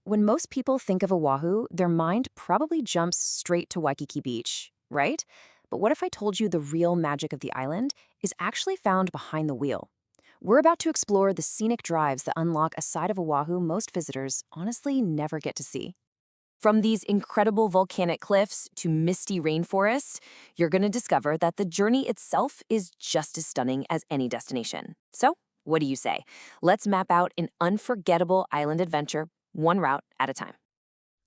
When most people think of Oahu, their mind probably jumps straight to Waikiki Beach, right? But what if I told you the real magic of the island is actually found behind the wheel? We're about to explore the scenic drives that unlock a side of Oahu most visitors honestly never get to see. From these incredible volcanic cliffs to misty rainforests, you're going to discover that the journey itself is just as stunning as any destination. So, what do you say? Let's map out an unforgettable island adventure, one route at a time.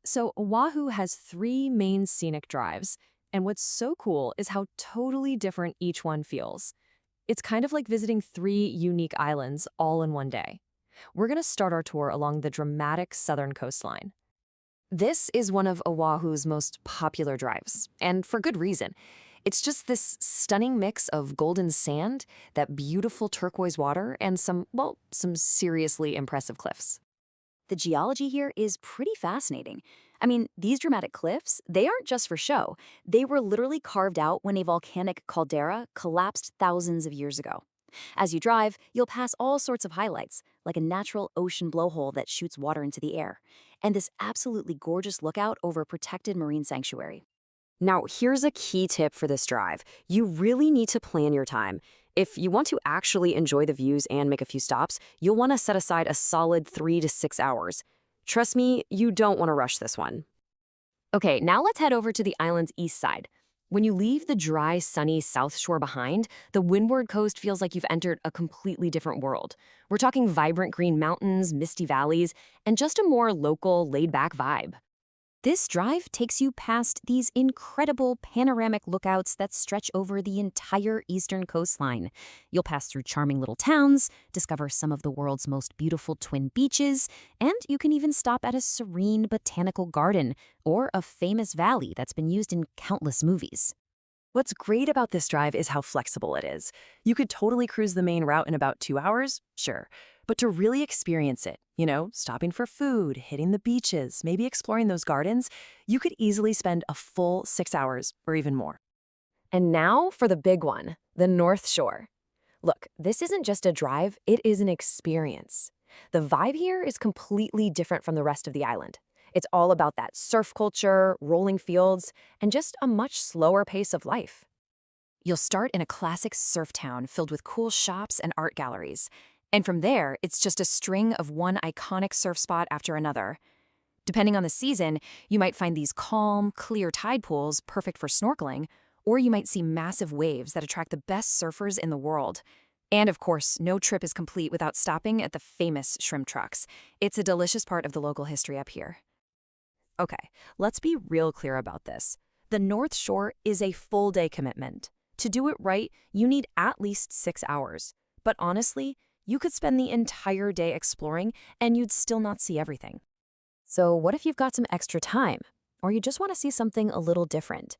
So Oahu has three main scenic drives, and what's so cool is how totally different each one feels. It's kind of like visiting three unique islands all in one day. We're going to start our tour along the dramatic southern coastline. This is one of Oahu's most popular drives, and for good reason. It's just this stunning mix of golden sand, that beautiful turquoise water, and some seriously impressive cliffs. The geology here is pretty fascinating. I mean, these dramatic cliffs, they aren't just for show. They were literally carved out when a volcanic caldera collapsed thousands of years ago. As you drive, you'll pass all sorts of highlights, like a natural ocean blowhole that shoots water into the air, and this absolutely gorgeous lookout over a protected marine sanctuary. Now, here's a key tip for this drive. You really need to plan your time. If you want to actually enjoy the views and make a few stops, you'll want to set aside a solid 3 to 6 hours. Trust me, you don't want to rush this one. Okay, now let's head over to the island's east side. When you leave the dry, sunny South Shore behind, the windward coast feels like you've entered a completely different world. We're talking vibrant green mountains, misty valleys, and just a more local, laid-back vibe. This drive takes you past these incredible panoramic lookouts that stretch over the entire eastern coastline. You'll pass through charming little towns, discover some of the world's most beautiful twin beaches, and you can even stop at a serene botanical garden or a famous valley that's been used in countless movies. What's great about this drive is how flexible it is. You could totally cruise the main route in about 2 hours, sure. But to really experience it, stopping for food, hitting the beaches, maybe exploring those gardens, you could easily spend a full 6 hours or even more. And now for the big one, the North Shore. Look, this isn't just a drive, it is an experience. The vibe here is completely different from the rest of the island. It's all about that surf culture, rolling fields, and just a much slower pace of life. You'll start in a classic surf town filled with cool shops and art galleries. And from there, it's just a string of one iconic surf spot after another. Depending on the season, you might find these calm, clear tide pools perfect for snorkeling, or you might see massive waves that attract the best surfers in the world. And of course, no trip is complete without stopping at the famous shrimp trucks. It's a delicious part of the local history up here. Okay, let's be real clear about this. The North Shore is a full-day commitment. To do it right, you need at least 6 hours. But honestly, you could spend the entire day exploring and you'd still not see everything. So what if you've got some extra time, or you just want to see something a little different?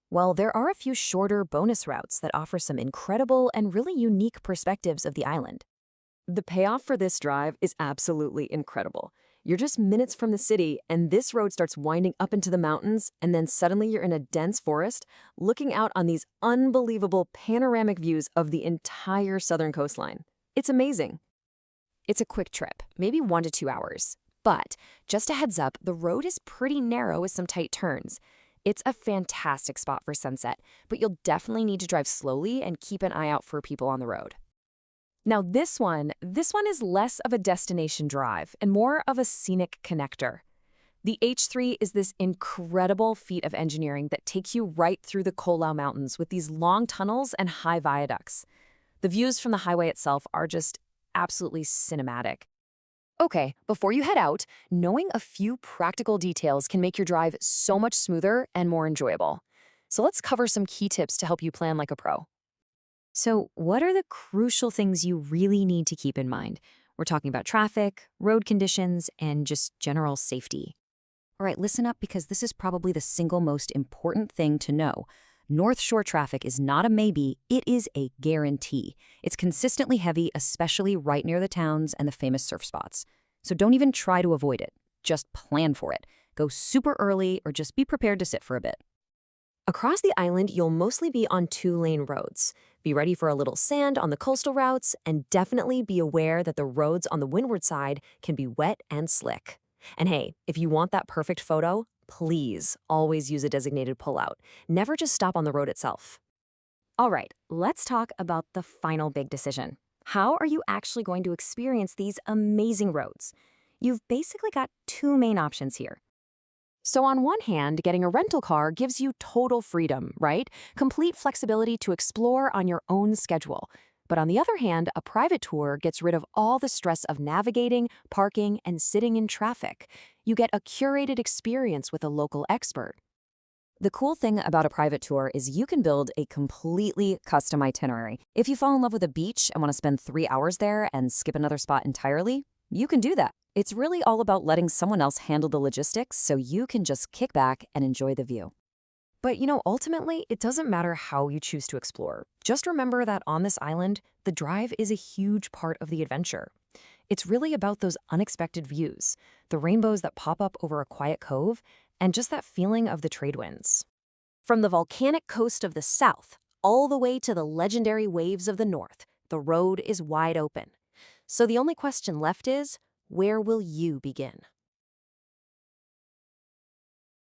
Well, there are a few shorter bonus routes that offer some incredible and really unique perspectives of the island. The payoff for this drive is absolutely incredible. You're just minutes from the city, and this road starts winding up into the mountains, and then suddenly you're in a dense forest, looking out on these unbelievable panoramic views of the entire southern coastline. It's amazing. It's a quick trip, maybe 1 to 2 hours. But just a heads up, the road is pretty narrow with some tight turns. It's a fantastic spot for sunset, but you'll definitely need to drive slowly and keep an eye out for people on the road. Now this one is less of a destination drive and more of a scenic connector. The H3 is this incredible feat of engineering that takes you right through the Kolau Mountains with these long tunnels and high viaducts. The views from the highway itself are just absolutely cinematic. Okay, before you head out, knowing a few practical details can make your drive so much smoother and more enjoyable. So let's cover some key tips to help you plan like a pro. So what are the crucial things you really need to keep in mind? We're talking about traffic, road conditions, and just general safety. All right, listen up because this is probably the single most important thing to know. North Shore traffic is not a maybe, it is a guarantee. It's consistently heavy, especially right near the towns and the famous surf spots. So don't even try to avoid it. Just plan for it. Go super early or just be prepared to sit for a bit. Across the island, you'll mostly be on 2-lane roads. Be ready for a little sand on the coastal routes, and definitely be aware that the roads on the windward side can be wet and slick. And hey, if you want that perfect photo, please always use a designated pullout. Never just stop on the road itself. All right, let's talk about the final big decision. How are you actually going to experience these amazing roads? You've basically got two main options here. So, on one hand, getting a rental car gives you total freedom, right? Complete flexibility to explore on your own schedule. But on the other hand, a private tour gets rid of all the stress of navigating, parking, and sitting in traffic. You get a curated experience with a local expert. The cool thing about a private tour is you can build a completely custom itinerary. If you fall in love with a beach and want to spend 3 hours there and skip another spot entirely, you can do that. It's really all about letting someone else handle the logistics so you can just kick back and enjoy the view. But ultimately, it doesn't matter how you choose to explore. Just remember that on this island, the drive is a huge part of the adventure. It's really about those unexpected views, the rainbows that pop up over a quiet cove, and just that feeling of the trade winds. From the volcanic coast of the south all the way to the legendary waves of the north, the road is wide open. So the only question left is, where will you begin?